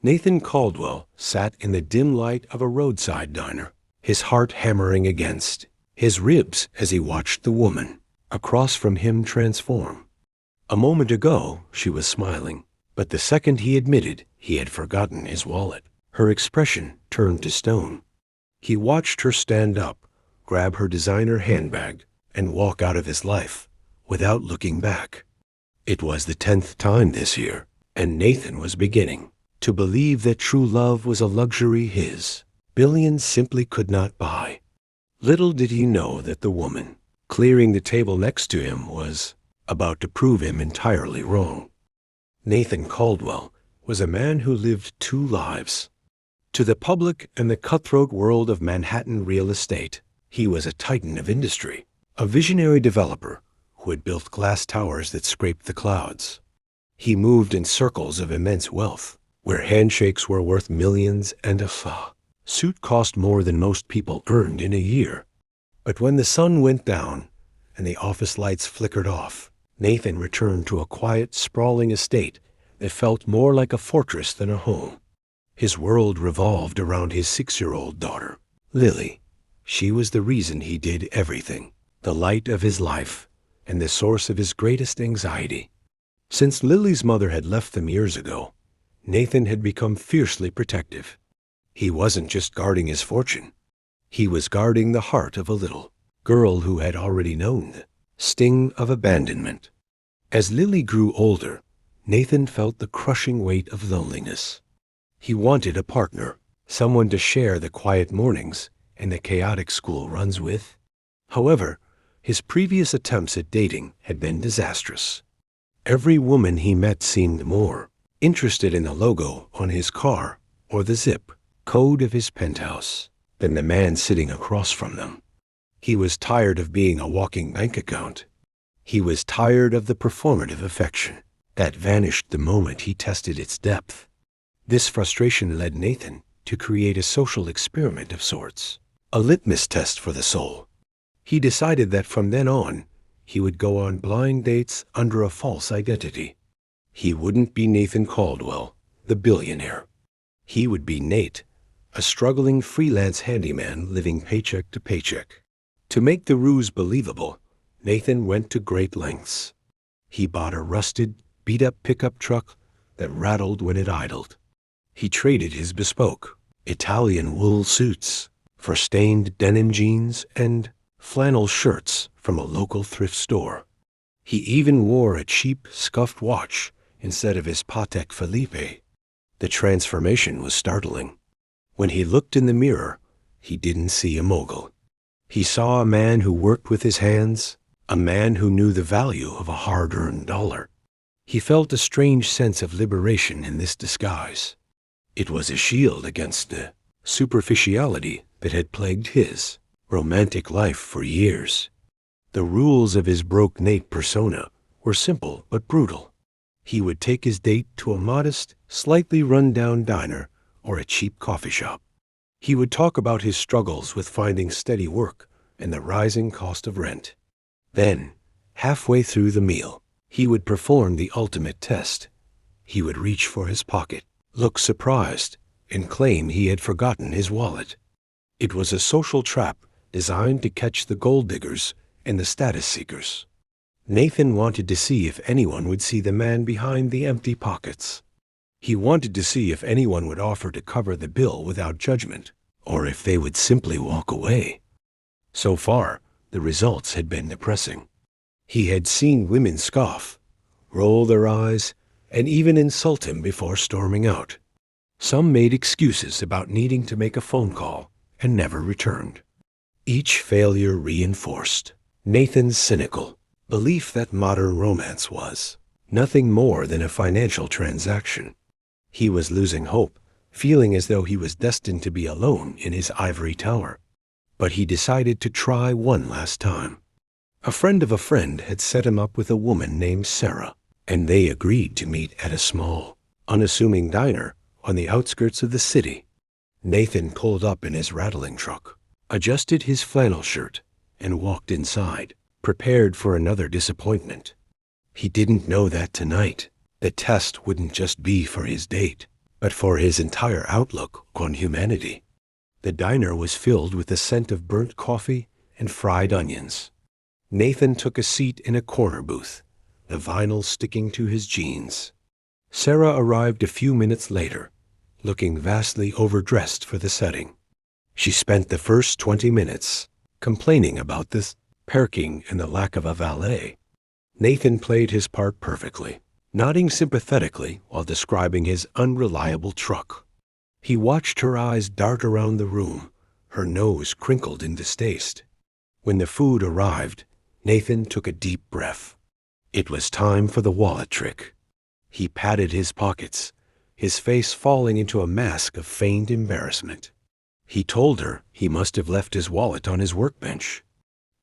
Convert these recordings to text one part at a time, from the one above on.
Nathan Caldwell sat in the dim light of a roadside diner, his heart hammering against his ribs as he watched the woman across from him transform. A moment ago, she was smiling, but the second he admitted he had forgotten his wallet, her expression turned to stone. He watched her stand up, grab her designer handbag, and walk out of his life without looking back. It was the 10th time this year, and Nathan was beginning to believe that true love was a luxury his billions simply could not buy. Little did he know that the woman clearing the table next to him was about to prove him entirely wrong. Nathan Caldwell was a man who lived two lives. To the public and the cutthroat world of Manhattan real estate, he was a titan of industry, a visionary developer who had built glass towers that scraped the clouds. He moved in circles of immense wealth, where handshakes were worth millions and a suit cost more than most people earned in a year. But when the sun went down and the office lights flickered off, Nathan returned to a quiet, sprawling estate that felt more like a fortress than a home. His world revolved around his 6-year-old daughter, Lily. She was the reason he did everything, the light of his life, and the source of his greatest anxiety. Since Lily's mother had left them years ago, Nathan had become fiercely protective. He wasn't just guarding his fortune. He was guarding the heart of a little girl who had already known the sting of abandonment. As Lily grew older, Nathan felt the crushing weight of loneliness. He wanted a partner, someone to share the quiet mornings and the chaotic school runs with. However, his previous attempts at dating had been disastrous. Every woman he met seemed more interested in the logo on his car or the zip code of his penthouse than the man sitting across from them. He was tired of being a walking bank account. He was tired of the performative affection that vanished the moment he tested its depth. This frustration led Nathan to create a social experiment of sorts, a litmus test for the soul. He decided that from then on, he would go on blind dates under a false identity. He wouldn't be Nathan Caldwell, the billionaire. He would be Nate, a struggling freelance handyman living paycheck to paycheck. To make the ruse believable, Nathan went to great lengths. He bought a rusted, beat-up pickup truck that rattled when it idled. He traded his bespoke Italian wool suits for stained denim jeans and flannel shirts from a local thrift store. He even wore a cheap, scuffed watch instead of his Patek Philippe. The transformation was startling. When he looked in the mirror, he didn't see a mogul. He saw a man who worked with his hands, a man who knew the value of a hard-earned dollar. He felt a strange sense of liberation in this disguise. It was a shield against the superficiality that had plagued his romantic life for years. The rules of his broke Nate persona were simple but brutal. He would take his date to a modest, slightly run-down diner or a cheap coffee shop. He would talk about his struggles with finding steady work and the rising cost of rent. Then, halfway through the meal, he would perform the ultimate test. He would reach for his pocket, look surprised, and claim he had forgotten his wallet. It was a social trap designed to catch the gold diggers and the status seekers. Nathan wanted to see if anyone would see the man behind the empty pockets. He wanted to see if anyone would offer to cover the bill without judgment, or if they would simply walk away. So far, the results had been depressing. He had seen women scoff, roll their eyes, and even insult him before storming out. Some made excuses about needing to make a phone call and never returned. Each failure reinforced Nathan's cynical belief that modern romance was nothing more than a financial transaction. He was losing hope, feeling as though he was destined to be alone in his ivory tower. But he decided to try one last time. A friend of a friend had set him up with a woman named Sarah, and they agreed to meet at a small, unassuming diner on the outskirts of the city. Nathan pulled up in his rattling truck, adjusted his flannel shirt, and walked inside, prepared for another disappointment. He didn't know that tonight the test wouldn't just be for his date. but for his entire outlook on humanity. The diner was filled with the scent of burnt coffee and fried onions. Nathan took a seat in a corner booth, the vinyl sticking to his jeans. Sarah arrived a few minutes later, looking vastly overdressed for the setting. She spent the first 20 minutes complaining about this parking and the lack of a valet. Nathan played his part perfectly, nodding sympathetically while describing his unreliable truck. He watched her eyes dart around the room, her nose crinkled in distaste. When the food arrived, Nathan took a deep breath. It was time for the wallet trick. He patted his pockets, his face falling into a mask of feigned embarrassment. He told her he must have left his wallet on his workbench.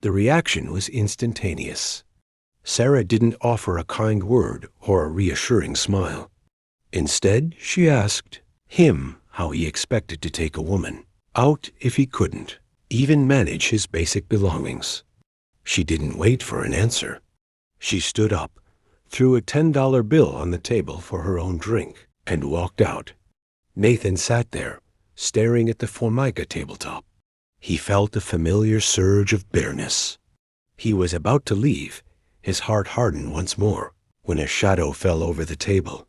The reaction was instantaneous. Sarah didn't offer a kind word or a reassuring smile. Instead, she asked him how he expected to take a woman out if he couldn't even manage his basic belongings. She didn't wait for an answer. She stood up, threw a $10 bill on the table for her own drink, and walked out. Nathan sat there, staring at the Formica tabletop. He felt a familiar surge of bitterness. He was about to leave, his heart hardened once more, when a shadow fell over the table.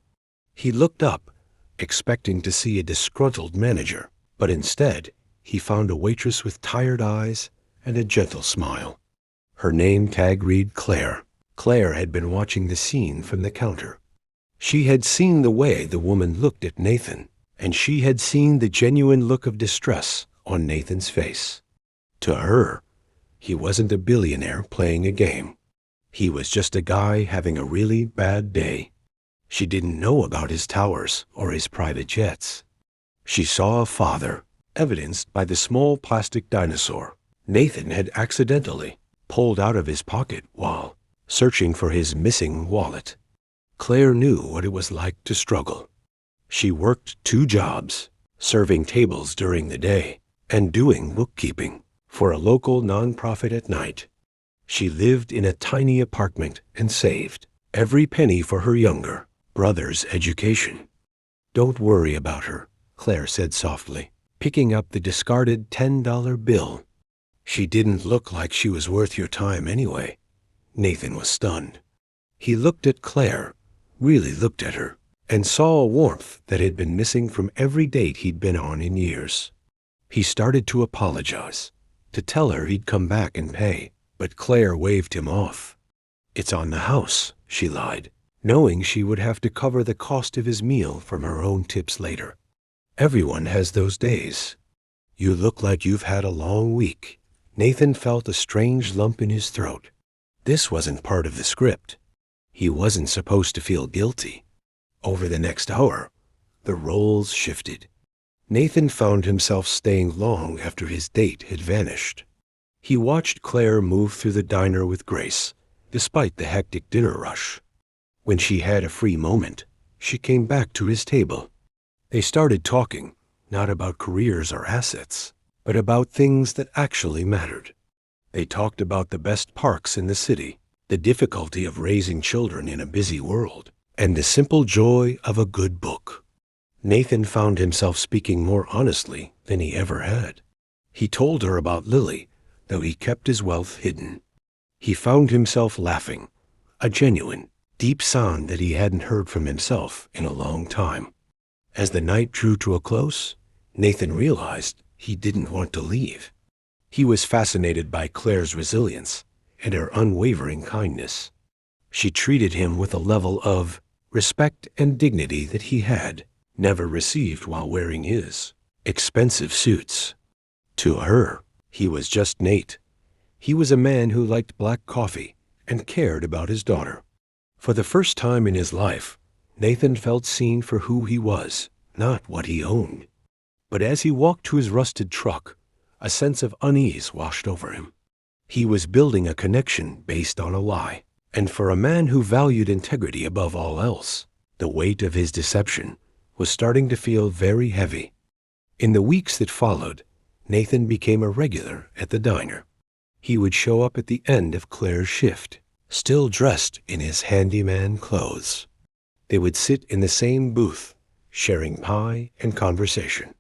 He looked up, expecting to see a disgruntled manager, but instead he found a waitress with tired eyes and a gentle smile. Her name tag read Clare. Clare had been watching the scene from the counter. She had seen the way the woman looked at Nathan, and she had seen the genuine look of distress on Nathan's face. To her, he wasn't a billionaire playing a game. He was just a guy having a really bad day. She didn't know about his towers or his private jets. She saw a father, evidenced by the small plastic dinosaur Nathan had accidentally pulled out of his pocket while searching for his missing wallet. Claire knew what it was like to struggle. She worked 2 jobs, serving tables during the day and doing bookkeeping for a local nonprofit at night. She lived in a tiny apartment and saved every penny for her younger brother's education. "Don't worry about her," Claire said softly, picking up the discarded $10 bill. "She didn't look like she was worth your time anyway." Nathan was stunned. He looked at Claire, really looked at her, and saw a warmth that had been missing from every date he'd been on in years. He started to apologize, to tell her he'd come back and pay, but Claire waved him off. "It's on the house," she lied, knowing she would have to cover the cost of his meal from her own tips later. "Everyone has those days." "You look like you've had a long week." Nathan felt a strange lump in his throat. This wasn't part of the script. He wasn't supposed to feel guilty. Over the next hour, the roles shifted. Nathan found himself staying long after his date had vanished. He watched Claire move through the diner with grace, despite the hectic dinner rush. When she had a free moment, she came back to his table. They started talking, not about careers or assets, but about things that actually mattered. They talked about the best parks in the city, the difficulty of raising children in a busy world, and the simple joy of a good book. Nathan found himself speaking more honestly than he ever had. He told her about Lily, though he kept his wealth hidden. He found himself laughing, a genuine, deep sound that he hadn't heard from himself in a long time. As the night drew to a close, Nathan realized he didn't want to leave. He was fascinated by Claire's resilience and her unwavering kindness. She treated him with a level of respect and dignity that he had never received while wearing his expensive suits. To her, he was just Nate. He was a man who liked black coffee and cared about his daughter. For the first time in his life, Nathan felt seen for who he was, not what he owned. But as he walked to his rusted truck, a sense of unease washed over him. He was building a connection based on a lie, and for a man who valued integrity above all else, the weight of his deception was starting to feel very heavy. In the weeks that followed, Nathan became a regular at the diner. He would show up at the end of Claire's shift, still dressed in his handyman clothes. They would sit in the same booth, sharing pie and conversation.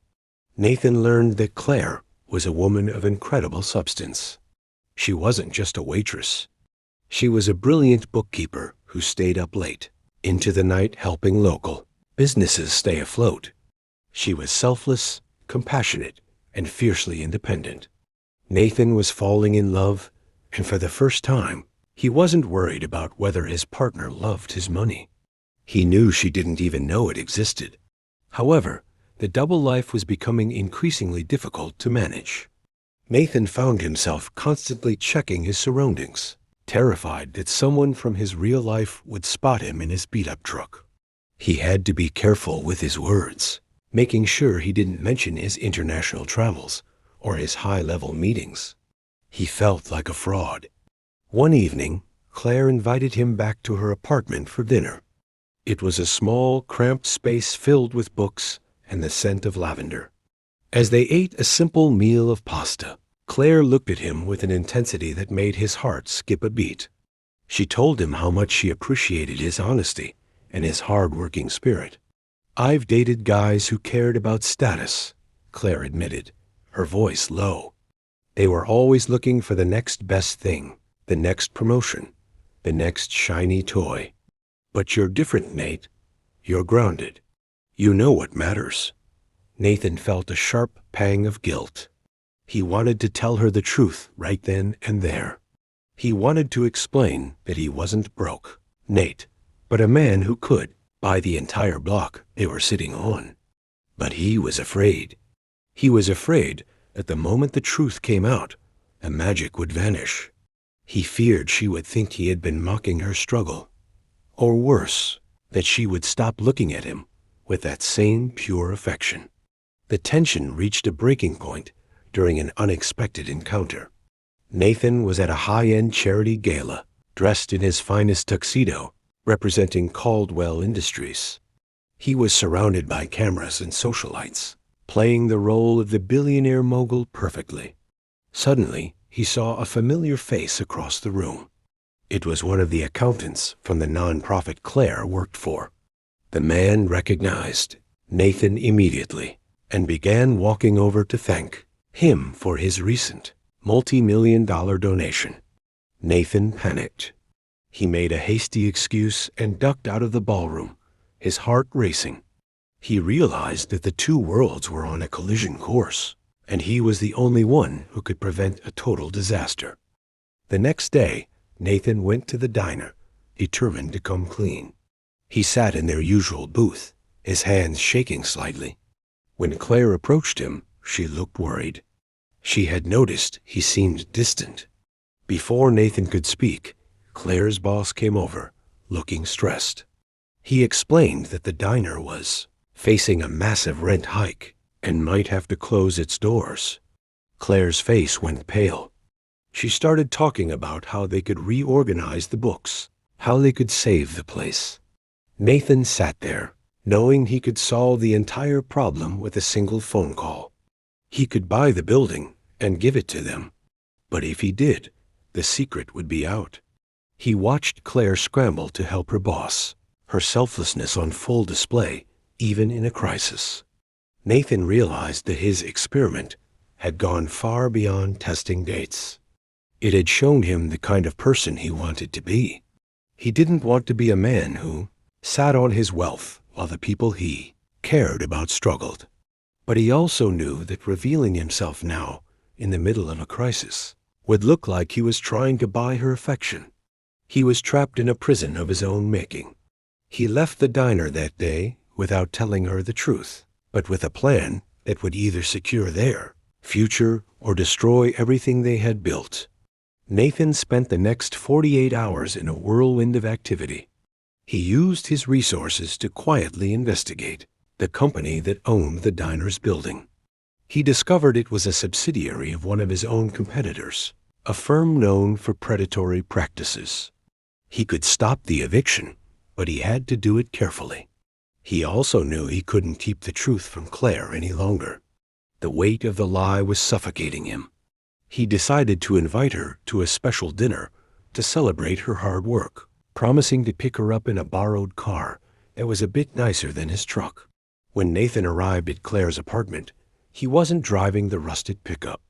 Nathan learned that Claire was a woman of incredible substance. She wasn't just a waitress. She was a brilliant bookkeeper who stayed up late, into the night helping local businesses stay afloat. She was selfless, compassionate, and fiercely independent. Nathan was falling in love, and for the first time, he wasn't worried about whether his partner loved his money. He knew she didn't even know it existed. However, the double life was becoming increasingly difficult to manage. Nathan found himself constantly checking his surroundings, terrified that someone from his real life would spot him in his beat-up truck. He had to be careful with his words, making sure he didn't mention his international travels or his high-level meetings. He felt like a fraud. One evening, Claire invited him back to her apartment for dinner. It was a small, cramped space filled with books and the scent of lavender. As they ate a simple meal of pasta, Claire looked at him with an intensity that made his heart skip a beat. She told him how much she appreciated his honesty and his hard-working spirit. "I've dated guys who cared about status," Claire admitted, her voice low. "They were always looking for the next best thing, the next promotion, the next shiny toy. But you're different, Nate. You're grounded. You know what matters." Nathan felt a sharp pang of guilt. He wanted to tell her the truth right then and there. He wanted to explain that he wasn't broke, Nate, but a man who could buy the entire block they were sitting on. But he was afraid. He was afraid that the moment the truth came out, the magic would vanish. He feared she would think he had been mocking her struggle. Or worse, that she would stop looking at him with that same pure affection. The tension reached a breaking point during an unexpected encounter. Nathan was at a high-end charity gala, dressed in his finest tuxedo, representing Caldwell Industries. He was surrounded by cameras and socialites, playing the role of the billionaire mogul perfectly. Suddenly, he saw a familiar face across the room. It was one of the accountants from the nonprofit Clare worked for. The man recognized Nathan immediately and began walking over to thank him for his recent multi-million-dollar donation. Nathan panicked. He made a hasty excuse and ducked out of the ballroom, his heart racing. He realized that the two worlds were on a collision course, and he was the only one who could prevent a total disaster. The next day, Nathan went to the diner, determined to come clean. He sat in their usual booth, his hands shaking slightly. When Claire approached him, she looked worried. She had noticed he seemed distant. Before Nathan could speak, Claire's boss came over, looking stressed. He explained that the diner was facing a massive rent hike and might have to close its doors. Claire's face went pale. She started talking about how they could reorganize the books, how they could save the place. Nathan sat there, knowing he could solve the entire problem with a single phone call. He could buy the building and give it to them. But if he did, the secret would be out. He watched Claire scramble to help her boss, her selflessness on full display, even in a crisis. Nathan realized that his experiment had gone far beyond testing dates. It had shown him the kind of person he wanted to be. He didn't want to be a man who sat on his wealth while the people he cared about struggled. But he also knew that revealing himself now, in the middle of a crisis, would look like he was trying to buy her affection. He was trapped in a prison of his own making. He left the diner that day without telling her the truth, but with a plan that would either secure their future or destroy everything they had built. Nathan spent the next 48 hours in a whirlwind of activity. He used his resources to quietly investigate the company that owned the diner's building. He discovered it was a subsidiary of one of his own competitors, a firm known for predatory practices. He could stop the eviction, but he had to do it carefully. He also knew he couldn't keep the truth from Claire any longer. The weight of the lie was suffocating him. He decided to invite her to a special dinner to celebrate her hard work, promising to pick her up in a borrowed car that was a bit nicer than his truck. When Nathan arrived at Claire's apartment, he wasn't driving the rusted pickup.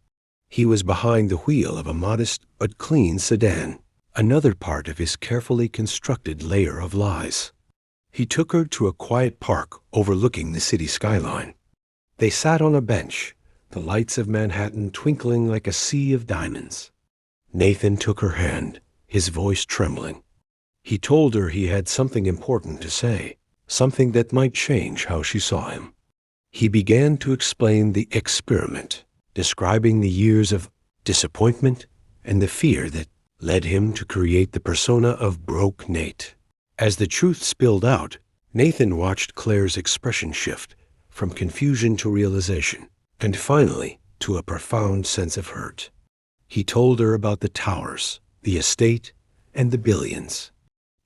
He was behind the wheel of a modest but clean sedan, another part of his carefully constructed layer of lies. He took her to a quiet park overlooking the city skyline. They sat on a bench, the lights of Manhattan twinkling like a sea of diamonds. Nathan took her hand, his voice trembling. He told her he had something important to say, something that might change how she saw him. He began to explain the experiment, describing the years of disappointment and the fear that led him to create the persona of Broke Nate. As the truth spilled out, Nathan watched Claire's expression shift from confusion to realization, and finally to a profound sense of hurt. He told her about the towers, the estate, and the billions.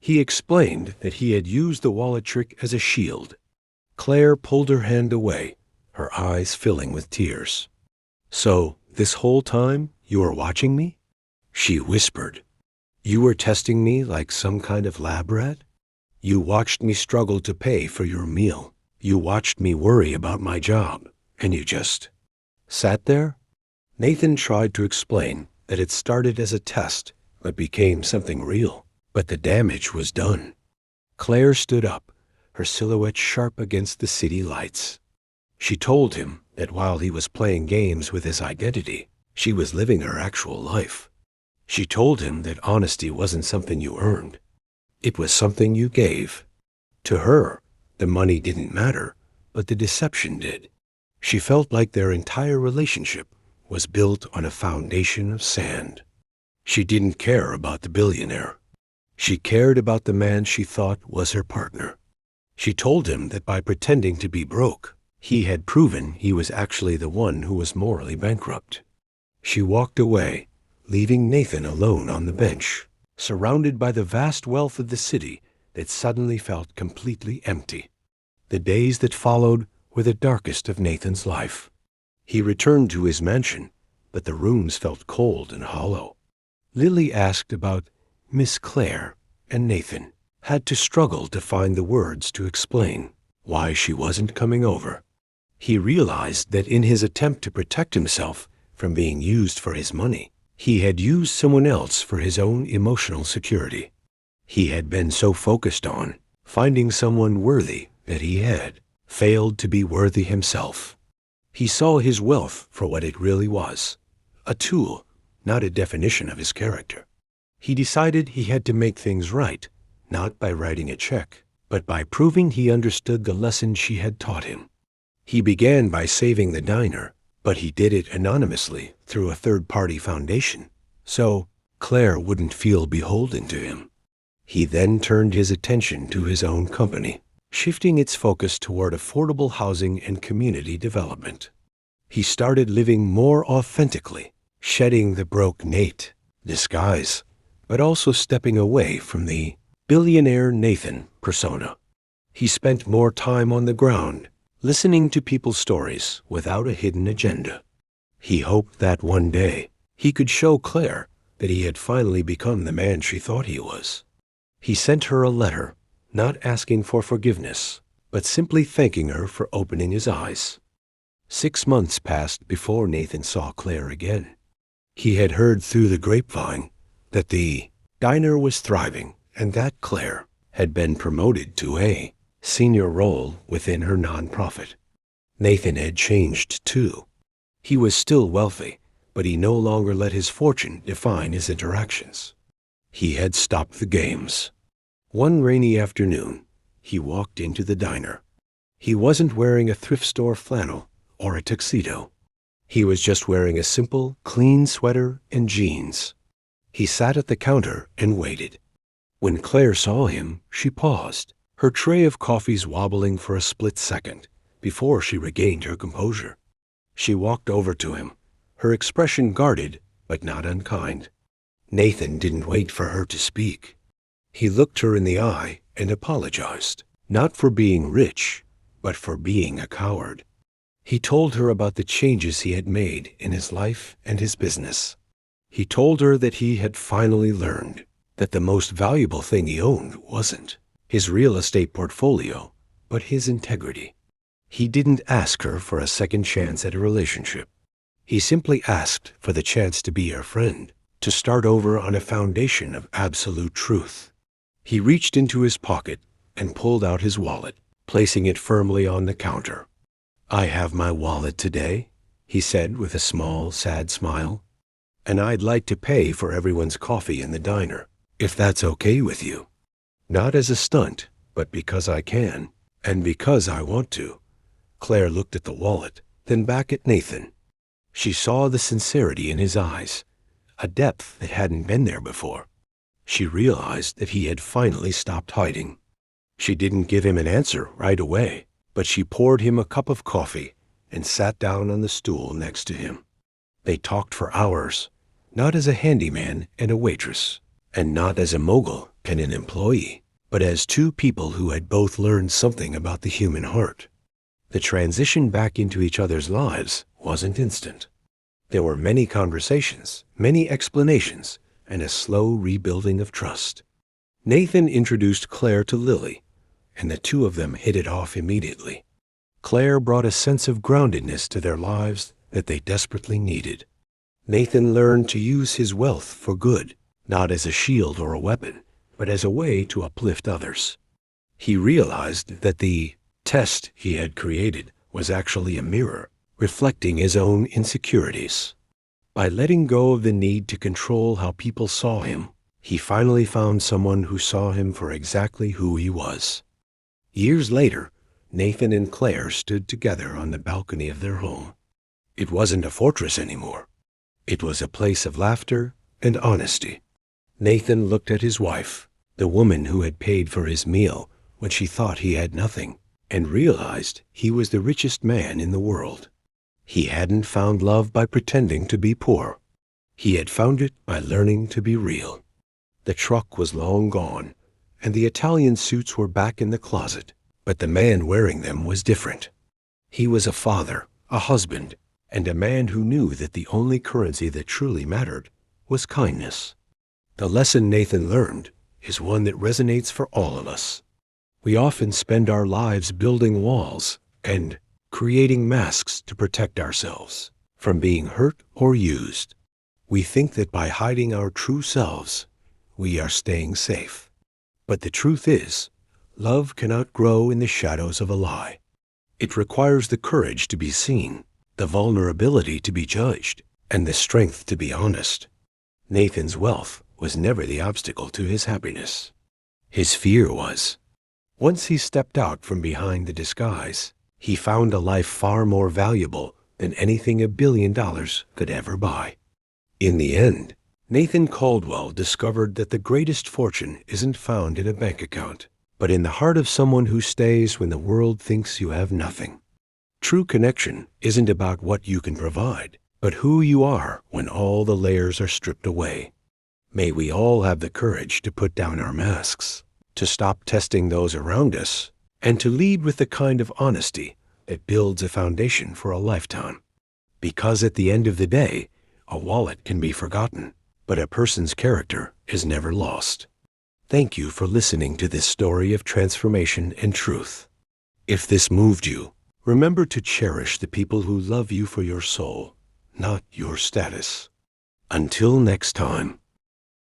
He explained that he had used the wallet trick as a shield. Claire pulled her hand away, her eyes filling with tears. "So, this whole time, you were watching me?" she whispered. "You were testing me like some kind of lab rat? You watched me struggle to pay for your meal. You watched me worry about my job, and you just sat there?" Nathan tried to explain that it started as a test, but became something real. But the damage was done. Claire stood up, her silhouette sharp against the city lights. She told him that while he was playing games with his identity, she was living her actual life. She told him that honesty wasn't something you earned. It was something you gave. To her, the money didn't matter, but the deception did. She felt like their entire relationship was built on a foundation of sand. She didn't care about the billionaire. She cared about the man she thought was her partner. She told him that by pretending to be broke, he had proven he was actually the one who was morally bankrupt. She walked away, leaving Nathan alone on the bench, surrounded by the vast wealth of the city that suddenly felt completely empty. The days that followed were the darkest of Nathan's life. He returned to his mansion, but the rooms felt cold and hollow. Lily asked about Miss Clare, and Nathan had to struggle to find the words to explain why she wasn't coming over. He realized that in his attempt to protect himself from being used for his money, he had used someone else for his own emotional security. He had been so focused on finding someone worthy that he had failed to be worthy himself. He saw his wealth for what it really was, a tool, not a definition of his character. He decided he had to make things right, not by writing a check, but by proving he understood the lesson she had taught him. He began by saving the diner, but he did it anonymously through a third-party foundation, so Claire wouldn't feel beholden to him. He then turned his attention to his own company, shifting its focus toward affordable housing and community development. He started living more authentically, shedding the Broke Nate disguise, but also stepping away from the billionaire Nathan persona. He spent more time on the ground, listening to people's stories without a hidden agenda. He hoped that one day he could show Claire that he had finally become the man she thought he was. He sent her a letter, not asking for forgiveness, but simply thanking her for opening his eyes. 6 months passed before Nathan saw Claire again. He had heard through the grapevine that the diner was thriving and that Claire had been promoted to a senior role within her nonprofit. Nathan had changed too. He was still wealthy, but he no longer let his fortune define his interactions. He had stopped the games. One rainy afternoon, he walked into the diner. He wasn't wearing a thrift store flannel or a tuxedo. He was just wearing a simple, clean sweater and jeans. He sat at the counter and waited. When Claire saw him, she paused, her tray of coffees wobbling for a split second before she regained her composure. She walked over to him, her expression guarded but not unkind. Nathan didn't wait for her to speak. He looked her in the eye and apologized, not for being rich, but for being a coward. He told her about the changes he had made in his life and his business. He told her that he had finally learned that the most valuable thing he owned wasn't his real estate portfolio, but his integrity. He didn't ask her for a second chance at a relationship. He simply asked for the chance to be her friend, to start over on a foundation of absolute truth. He reached into his pocket and pulled out his wallet, placing it firmly on the counter. "I have my wallet today," he said with a small, sad smile. "And I'd like to pay for everyone's coffee in the diner, if that's okay with you. Not as a stunt, but because I can, and because I want to." Claire looked at the wallet, then back at Nathan. She saw the sincerity in his eyes, a depth that hadn't been there before. She realized that he had finally stopped hiding. She didn't give him an answer right away, but she poured him a cup of coffee and sat down on the stool next to him. They talked for hours, not as a handyman and a waitress, and not as a mogul and an employee, but as two people who had both learned something about the human heart. The transition back into each other's lives wasn't instant. There were many conversations, many explanations, and a slow rebuilding of trust. Nathan introduced Claire to Lily, and the two of them hit it off immediately. Claire brought a sense of groundedness to their lives that they desperately needed. Nathan learned to use his wealth for good, not as a shield or a weapon, but as a way to uplift others. He realized that the test he had created was actually a mirror, reflecting his own insecurities. By letting go of the need to control how people saw him, he finally found someone who saw him for exactly who he was. Years later, Nathan and Claire stood together on the balcony of their home. It wasn't a fortress anymore. It was a place of laughter and honesty. Nathan looked at his wife, the woman who had paid for his meal when she thought he had nothing, and realized he was the richest man in the world. He hadn't found love by pretending to be poor. He had found it by learning to be real. The truck was long gone, and the Italian suits were back in the closet, but the man wearing them was different. He was a father, a husband, and a man who knew that the only currency that truly mattered was kindness. The lesson Nathan learned is one that resonates for all of us. We often spend our lives building walls and creating masks to protect ourselves from being hurt or used. We think that by hiding our true selves, we are staying safe. But the truth is, love cannot grow in the shadows of a lie. It requires the courage to be seen, the vulnerability to be judged, and the strength to be honest. Nathan's wealth was never the obstacle to his happiness. His fear was. Once he stepped out from behind the disguise, he found a life far more valuable than anything $1 billion could ever buy. In the end, Nathan Caldwell discovered that the greatest fortune isn't found in a bank account, but in the heart of someone who stays when the world thinks you have nothing. True connection isn't about what you can provide, but who you are when all the layers are stripped away. May we all have the courage to put down our masks, to stop testing those around us, and to lead with the kind of honesty that builds a foundation for a lifetime. Because at the end of the day, a wallet can be forgotten, but a person's character is never lost. Thank you for listening to this story of transformation and truth. If this moved you, remember to cherish the people who love you for your soul, not your status. Until next time.